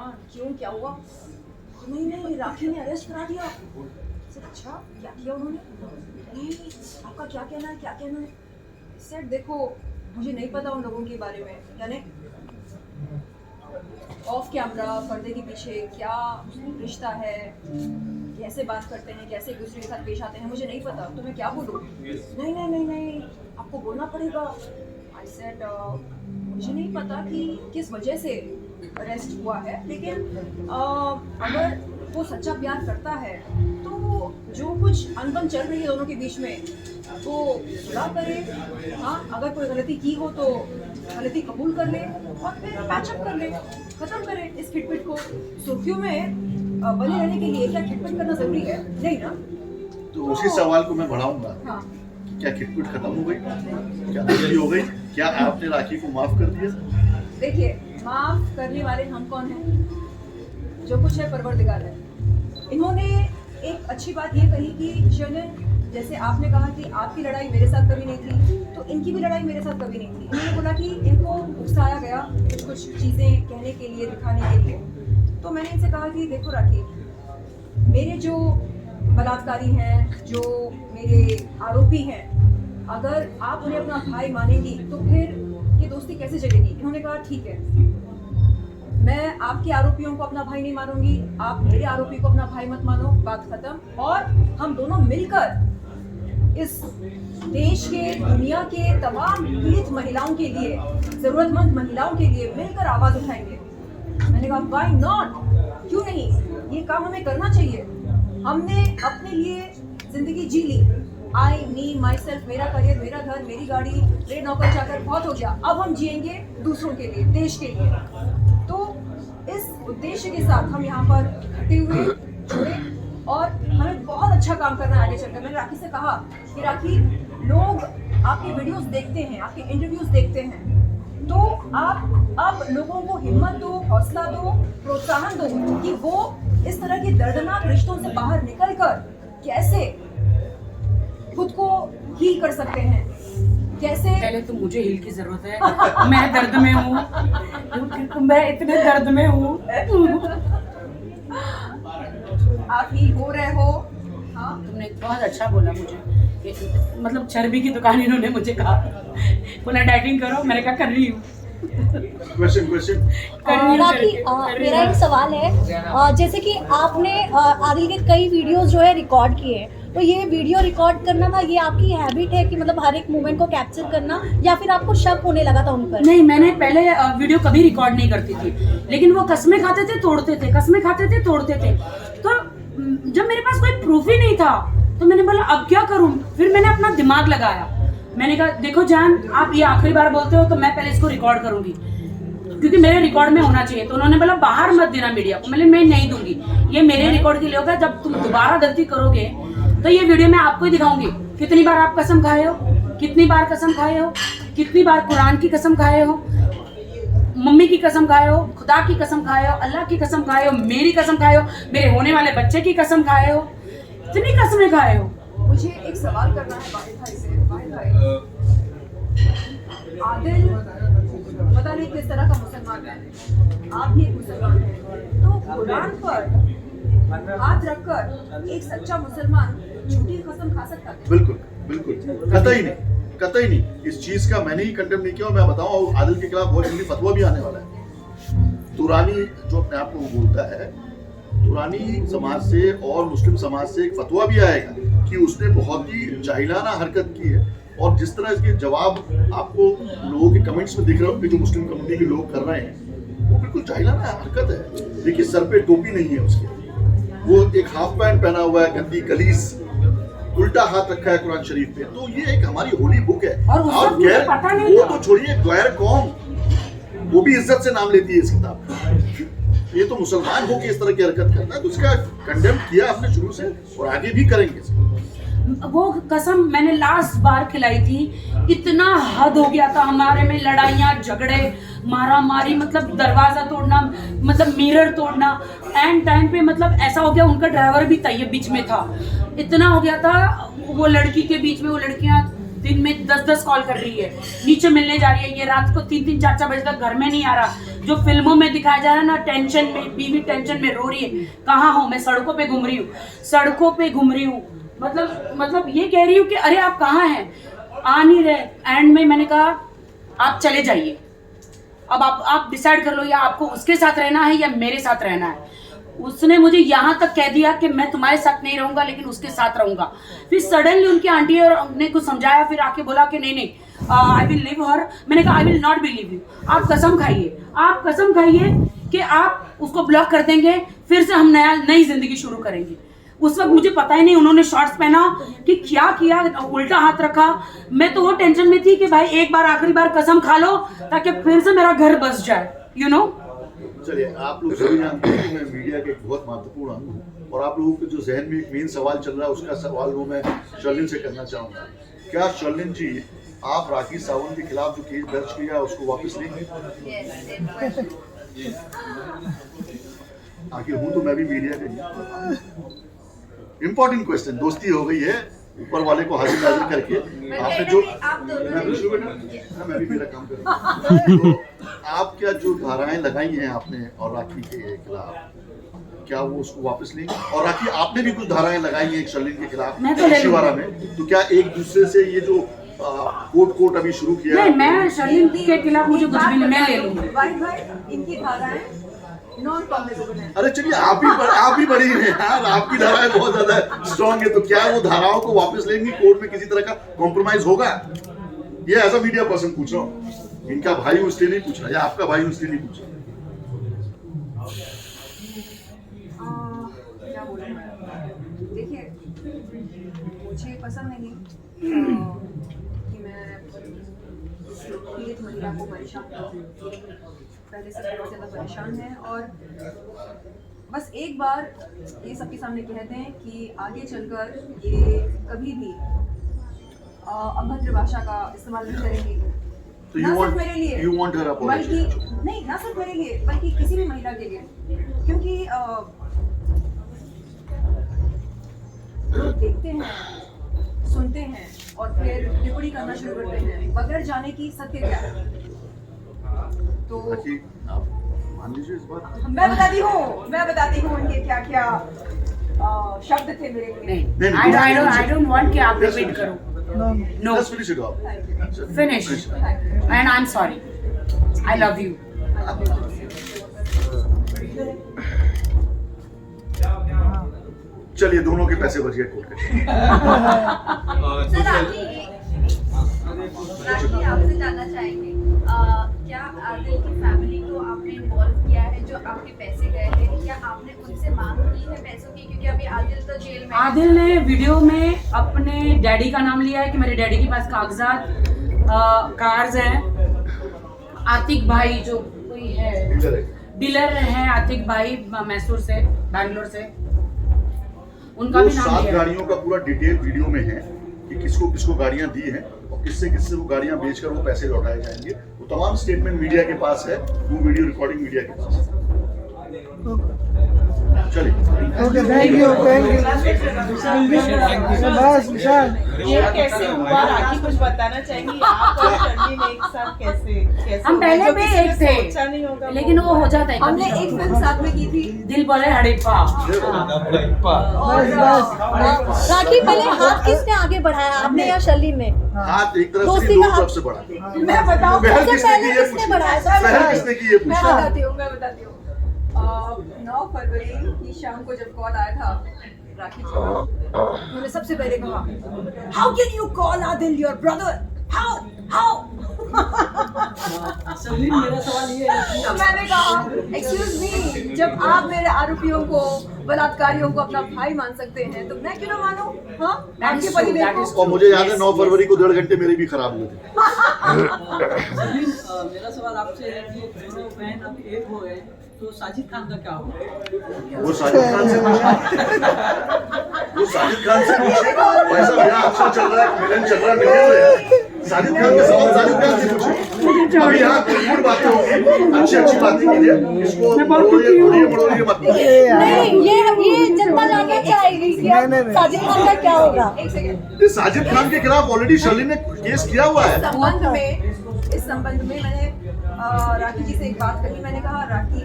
भगवान, क्यों, क्या हुआ? नहीं, राखी ने अरेस्ट करा दिया। अच्छा, क्या किया उन्होंने? नहीं, आपका क्या कहना है? सेट देखो, मुझे नहीं पता उन लोगों के बारे में, यानी ऑफ कैमरा पर्दे के पीछे क्या रिश्ता है, कैसे बात करते हैं, कैसे एक दूसरे के साथ पेश आते हैं, मुझे नहीं पता, तो मैं क्या बोलूँ? नहीं, आपको बोलना पड़ेगा। आई सेड मुझे नहीं पता कि किस वजह से अरेस्ट हुआ है, लेकिन अगर वो सच्चा प्यार करता है तो जो कुछ अनबन चल रही है दोनों के बीच में वो सुलह करे। हाँ, अगर कोई गलती की हो तो गलती कबूल कर ले और फिर पैचअप कर ले, खत्म करे इस खिटपिट को। सुर्खियों में बने रहने के लिए क्या खिटपिट करना जरूरी है? नहीं ना। तो उसी सवाल को मैं बढ़ाऊंगा। हाँ, क्या खिटपिट खत्म हो गई? क्या गलती हो गई? क्या आपने राखी को माफ कर दिया? देखिए, माफ करने वाले हम कौन हैं? जो कुछ है परवरदिगार है। इन्होंने एक अच्छी बात ये कही कि जनन, जैसे आपने कहा कि आपकी लड़ाई मेरे साथ कभी नहीं थी, तो इनकी भी लड़ाई मेरे साथ कभी नहीं थी। इन्होंने बोला कि इनको उकसाया गया कुछ चीज़ें कहने के लिए, दिखाने के लिए। तो मैंने इनसे कहा कि देखो राखी, मेरे जो बलात्कारी हैं, जो मेरे आरोपी हैं, अगर आप उन्हें अपना भाई मानेंगी तो फिर ये दोस्ती कैसे चलेगी? इन्होंने कहा ठीक है, मैं आपके आरोपियों को अपना भाई नहीं मानूंगी, आप मेरे आरोपी को अपना भाई मत मानो, बात खत्म। और हम दोनों मिलकर इस देश के, दुनिया के तमाम पीड़ित महिलाओं के लिए, जरूरतमंद महिलाओं के लिए मिलकर आवाज उठाएंगे। मैंने कहा व्हाई नॉट, क्यों नहीं, ये काम हमें करना चाहिए। हमने अपने लिए जिंदगी जी ली, आई, मी, माई सेल्फ, मेरा करियर, मेरा घर, मेरी गाड़ी, मेरे नौकर चाकर, बहुत हो गया। अब हम जिएंगे दूसरों के लिए, देश के लिए। तो इस उद्देश्य के साथ हम यहाँ पर इकट्ठे हुए, जुड़े और हमें बहुत अच्छा काम करना है आगे चलकर। मैंने राखी से कहा कि राखी, लोग आपके वीडियोस देखते हैं, आपके इंटरव्यूज देखते हैं, तो आप अब लोगों को हिम्मत दो, हौसला दो, प्रोत्साहन दो कि वो इस तरह के दर्दनाक रिश्तों से बाहर निकलकर कैसे खुद को हील कर सकते हैं, कैसे। पहले तो मुझे हील की जरूरत है, मैं दर्द में हूँ, मैं इतने दर्द में हूँ। आप हील हो रहे हो। हाँ, तुमने बहुत अच्छा बोला मुझे, मतलब चर्बी की दुकान इन्होंने मुझे कहा, बोला डाइटिंग करो, मैंने कहा कर रही हूँ। क्वेश्चन राखी, मेरा एक सवाल है, जैसे कि आपने आदिल के कई वीडियोस जो है रिकॉर्ड किए हैं, तो ये वीडियो रिकॉर्ड करना था, ये आपकी हैबिट है कि मतलब हर एक मोमेंट को कैप्चर करना, या फिर आपको शक होने लगा था उन पर? नहीं, मैंने पहले वीडियो कभी रिकॉर्ड नहीं करती थी, लेकिन वो कसमें खाते थे, तोड़ते थे, कसमें खाते थे, तोड़ते थे। तो जब मेरे पास कोई प्रूफ ही नहीं था तो मैंने बोला अब क्या करूं। फिर मैंने अपना दिमाग लगाया, मैंने कहा देखो जान, आप ये आखिरी बार बोलते हो तो मैं पहले इसको रिकॉर्ड करूंगी, क्योंकि मेरे रिकॉर्ड में होना चाहिए। तो उन्होंने बोला बाहर मत देना मीडिया को। मैं नहीं दूंगी, ये मेरे रिकॉर्ड के लिए होगा। जब तुम दोबारा गलती करोगे तो ये वीडियो मैं आपको ही दिखाऊंगी, कितनी बार आप कसम खाए हो, कितनी बार कसम खाए हो, कितनी बार कुरान की कसम खाए हो, मम्मी की कसम खाए हो, खुदा की कसम खाए हो, अल्लाह की कसम खाए हो, मेरी कसम खाए हो, मेरे होने वाले बच्चे की कसम खाए हो, इतनी कसमें खाए हो। मुझे एक सवाल करना है वाहिद भाई से। वाहिद भाई, आदिल पता नहीं किस तरह का मुसलमान है, आप भी एक मुसलमान हैं, तो कुरान पर हाथ रखकर एक सच्चा मुसलमान झूठी कसम खा सकता है? बिल्कुल, कतई नहीं। इस चीज का मैंने ही कंडेम नहीं किया। और मैं बताऊं, और आदिल के खिलाफ बहुत जल्दी फतवा भी आने वाला है। तुरानी जो अपने आप को बोलता है, तुरानी समाज से और मुस्लिम समाज से एक फतवा भी आएगा कि उसने बहुत ही जाहिलाना हरकत की है। और जिस तरह इसके जवाब आपको लोगों के कमेंट्स में दिख रहे होंगे, जो मुस्लिम कम्युनिटी के लोग कर रहे हैं, वो बिल्कुल जाहिलाना हरकत है। देखिए, सर पे टोपी नहीं है उसके, वो एक हाफ पैंट पहना हुआ है, गंदी गलीस, उल्टा हाथ रखा है कुरान शरीफ पे। तो ये एक हमारी होली बुक है। और मुझे पता नहीं वो था। तो छोड़िए, गैर कौम वो भी इज्जत से नाम लेती है इस किताब। ये तो मुसलमान हो के इस तरह की हरकत करना है, तो उसका कंडेम किया आपने शुरू से और आगे भी करेंगे। वो कसम मैंने लास्ट बार खिलाई थी, इतना हद हो गया था हमारे में, लड़ाइयाँ, झगड़े, मारा मारी, मतलब दरवाजा तोड़ना, मतलब मिरर तोड़ना। एंड टाइम पे मतलब ऐसा हो गया, उनका ड्राइवर भी तैयब बीच में था, इतना हो गया था। वो लड़की के बीच में वो लड़कियां दिन में 10-10 कॉल कर रही है, नीचे मिलने जा रही है, ये रात को 3-3 4-4 बजे तक घर में नहीं आ रहा। जो फिल्मों में दिखाया जा रहा है ना, टेंशन में, बीवी टेंशन में रो रही है, कहाँ हूँ मैं, सड़कों पे घूम रही हूँ, सड़कों पे घूम रही हूँ। मतलब ये कह रही हूँ कि अरे आप कहाँ हैं, आ नहीं रहे। एंड में मैंने कहा आप चले जाइए, अब आप डिसाइड कर लो, या आपको उसके साथ रहना है या मेरे साथ रहना है। उसने मुझे यहाँ तक कह दिया कि मैं तुम्हारे साथ नहीं रहूंगा लेकिन उसके साथ रहूंगा। फिर सडनली उनकी आंटी और ने कुछ समझाया, फिर आके बोला कि नहीं आई विल लिव हर। मैंने कहा I will not be live you. आप कसम खाइए कि आप उसको ब्लॉक कर देंगे, फिर से हम नई जिंदगी शुरू करेंगे। उस वक्त मुझे पता ही नहीं, उन्होंने शॉर्ट्स पहना कि क्या किया, उल्टा हाथ रखा। मैं तो वो टेंशन में थी कि भाई एक बार आखिरी बार कसम खा लो ताकि फिर से मेरा घर बस जाए, यू नो। चलिए, आप लोग सभी जानते हैं कि मैं मीडिया के एक बहुत महत्वपूर्ण अंग हूँ, और आप लोगों के जो जहन में एक मेन सवाल चल रहा है, उसका सवाल वो मैं शर्लिन से करना चाहूँगा। क्या शर्लिन जी, आप राखी सावंत के खिलाफ जो केस दर्ज किया उसको वापस लेंगे? आखिर हूँ तो मैं भी मीडिया का। इम्पोर्टेंट क्वेश्चन, दोस्ती हो गई है ऊपर वाले को हाजिर नाजिर करके। आपने जो मैं भी मेरा काम करूँ, तो आप क्या जो धाराएं लगाई हैं आपने और राखी के खिलाफ, क्या वो उसको वापस लेंगे? और राखी आपने भी कुछ धाराएं लगाई हैं एक शर्लिन के खिलाफ शिवारा में, तो क्या एक दूसरे से ये जो कोर्ट अभी शुरू किया? नहीं, मैं शर्लिन के खिलाफ मुझे कुछ भी नहीं, मैं ले लूंगी। भाई इनकी धाराएं नॉन कॉम्प्लेक्सेबल है। अरे चलिए, आप ही बड़ी हैं यार, आपकी धाराएं बहुत ज्यादा स्ट्रॉन्ग है, तो क्या वो धाराओं को वापस लेंगी? कोर्ट में किसी तरह का कॉम्प्रोमाइज होगा? ये एज अ मीडिया पर्सन पूछ रहा हूँ, इनका भाई हूँ इसलिए नहीं पूछ रहा, या आपका भाई हूँ इसलिए नहीं पूछ रहा। क्या बोलूं मैं, देखिए मुझे पसंद नहीं कि मैं पीड़ित महिला को परेशान करूं। पहले से बहुत ज़्यादा परेशान है, और बस एक बार ये सबके सामने कह दें कि आगे चलकर ये कभी भी अभद्र भाषा का इस्तेमाल नहीं करेंगी। तो ना सिर्फ मेरे लिए, you want her apology? बल्कि नहीं, ना सिर्फ मेरे लिए बल्कि किसी भी महिला के लिए, क्योंकि लोग देखते हैं, सुनते हैं और फिर टिप्पणी करना शुरू करते हैं बगैर जाने की सत्य क्या है। तो आप मान लीजिए इस बात। मैं बताती हूँ उनके क्या क्या शब्द थे मेरे लिए। नहीं, I don't want कि आप रिपीट करो। No. Just finish it off. Finish. And I'm sorry. I love you. चलिए, दोनों के पैसे बच गए कोर्ट के। राखी, आपसे जानना चाहेंगे, क्या आदिल की फैमिली को आपने इन्वॉल्व किया है? जो आपके पैसे गए थे, क्या आपने उनसे मांग की है पैसों की? क्योंकि अभी आदिल तो जेल में। आदिल ने वीडियो में अपने डैडी का नाम लिया है कि मेरे डैडी के पास कागजात, कार्स हैं। आतिक भाई जो कोई है डीलर हैं, आतिक भाई मैसूर से, बैंगलोर से, उनका भी नाम 7 गाड़ियों का पूरा डिटेल वीडियो में है कि किसको किसको गाड़ियां दी हैं और किससे वो गाड़ियां बेचकर वो पैसे लौटाए जाएंगे। वो तमाम स्टेटमेंट मीडिया के पास है, वो वीडियो रिकॉर्डिंग मीडिया के पास है। चलिए, ओके, थैंक यू बस विशाल। ये कैसे हुआ? राखी कुछ बताना चाहेंगी? आप और शर्लिन एक साथ कैसे हम पहले भी एक थे, सोचा नहीं होगा, लेकिन वो हो जाता है। हमने एक फिल्म साथ में की थी, दिल बोले हड़प्पा। बस राखी, पहले हाथ किसने आगे बढ़ाया, आपने या शर्लिन ने? हाथ एक तरफ से दोस्ती नहीं, का दो हाथ। तरफ से बढ़ा। मैं बताऊं पहल सबसे किसने पहले की ये किसने पूछिए। बढ़ाया? पहल किसने की ये मैं पूछिए। बताती हूँ 9 फरवरी की शाम को जब कॉल आया था राखी जी का, उन्होंने सबसे पहले कहा, how can you call Adil your brother, how शर्लिन, मेरा सवाल ये है, तो मैंने कहा, एक्सक्यूज मी, जब आप मेरे आरोपियों को, बलात्कारियों को अपना भाई मान सकते हैं तो मैं क्यों ना मानूं? हाँ, आपके परिवार को। और मुझे याद है 9 फरवरी को 1.5 घंटे मेरे भी खराब हुए थे। शर्लिन, मेरा सवाल आपसे है कि दोनों बहन अब एक हो गए, तो साजिद खान का क्या होगा? वो साजिद खान से पूछे, वैसा मेरा अक्सर चल रहा है, मिलन चल रहा है, मिलिए तो यार। साजिद खान के सवाल साजिद खान से पूछिए। अभी यहाँ गुड़ बातें होंगी, अच्छी बातें कीजिए, इसको मोड़िए मत। नहीं, ये जनता जानना चाहेगी कि अब साजिद खान का क्या होगा। एक सेकंड, साजिद खान के खिलाफ ऑलरेडी शर्लिन ने केस किया हुआ है। इस संबंध में मैंने राखी जी से एक बात कही। मैंने कहा राखी,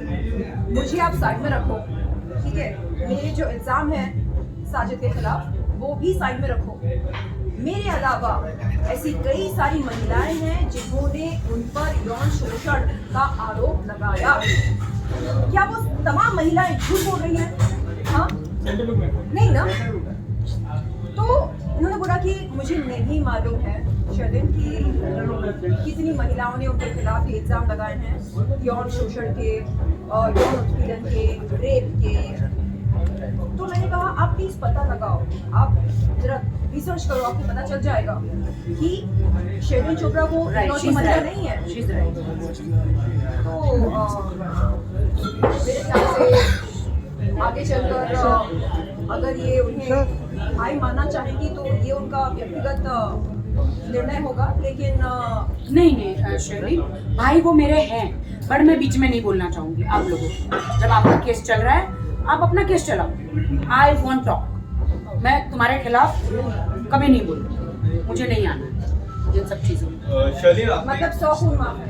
मुझे आप साइड में रखो, ठीक है, मेरे जो इल्जाम है साजिद के खिलाफ वो भी साइड में रखो। मेरे अलावा ऐसी कई सारी महिलाएं हैं जिन्होंने उन पर यौन शोषण का आरोप लगाया। क्या वो तमाम महिलाएं झूठ बोल रही हैं? हाँ, नहीं ना। तो उन्होंने बोला कि मुझे नहीं मालूम है शर्लिन कि कितनी महिलाओं ने उनके खिलाफ ये इल्जाम लगाए हैं यौन शोषण के, यौन उत्पीड़न के, रेप के। तो मैंने कहा आप प्लीज पता लगाओ, आप जरा रिसर्च करो, आपको पता चल जाएगा कि शर्लिन चोपड़ा वो इकलौती महिला नहीं है। तो मेरे ख्याल से आगे चलकर अगर ये उन्हें भाई मानना चाहेंगी तो ये उनका व्यक्तिगत निर्णय होगा, लेकिन नहीं शर्लिन, भाई वो मेरे हैं, बट मैं बीच में नहीं बोलना चाहूंगी आप लोगों को। जब आपका केस चल रहा है आप अपना केस चलाओ, आई वॉन्ट टॉक। मैं तुम्हारे खिलाफ कभी नहीं बोलूँगी, मुझे नहीं आना है इन सब चीज़ों में। शर्लिन मतलब 100 खून माफ है।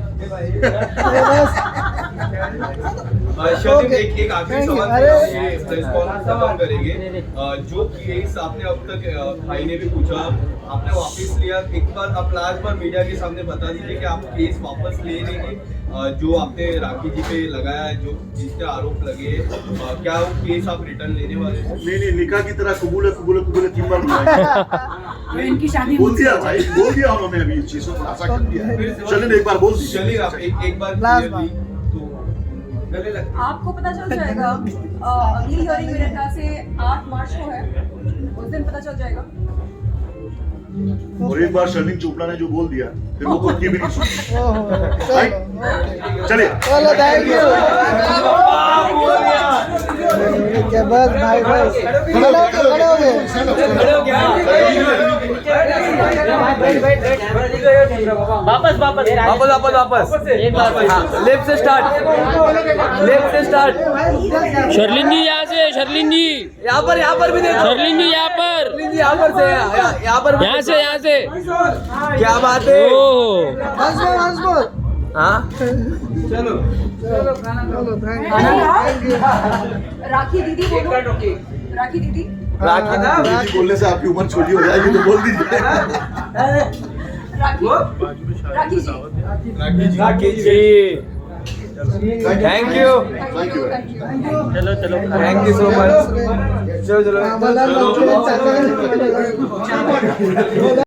शर्लिन एक आखिरी सवाल ये प्रेस कॉन्फ्रेंस खत्म करेंगे। जो केस आपने अब तक भाई ने भी पूछा, आपने वापस लिया, एक बार आप लास्ट बार मीडिया के सामने बता दीजिए कि आप केस वापस ले रहे हैं जो आपने राखी जी पे लगाया है, जो जिसके आरोप लगे हैं, क्या वो केस आप रिटर्न लेने वाले हैं? नहीं, निकाह की तरह कबूल है 3 बार तो इनकी शादी बोल दिया भाई, बोल दिया उन्होंने, अभी इस चीज को खुलासा कर दिया। चलिए एक बार बोल दीजिए। चलिए आप एक बार Last बार। तो गले लगते आपको पता चल जाएगा। अगली हियरिंग मेरे ख्याल से 8 मार्च को है, उस दिन पता चल जाएगा। और एक बार शर्लिन चोपड़ा ने जो बोल दिया फिर वो खुद की भी नहीं सुनी। चलिए चलो थैंक यू। क्या बस भाई खड़े हो गए। वापस एक बार लेफ्ट से स्टार्ट शर्लिन जी यहाँ से, शर्लिन जी यहाँ पर भी देखो, शर्लिन जी यहाँ पर यहाँ से क्या बात है। हंस बोल। हाँ चलो थैंक यू। राखी दीदी बोलो, राखी दीदी। राखी ना दीदी बोलने से आपकी उम्र छोटी हो जाएगी तो बोल दीजिए। राखी जी। जी थैंक यू थैंक यू। चलो थैंक यू सो मच। चलो चलो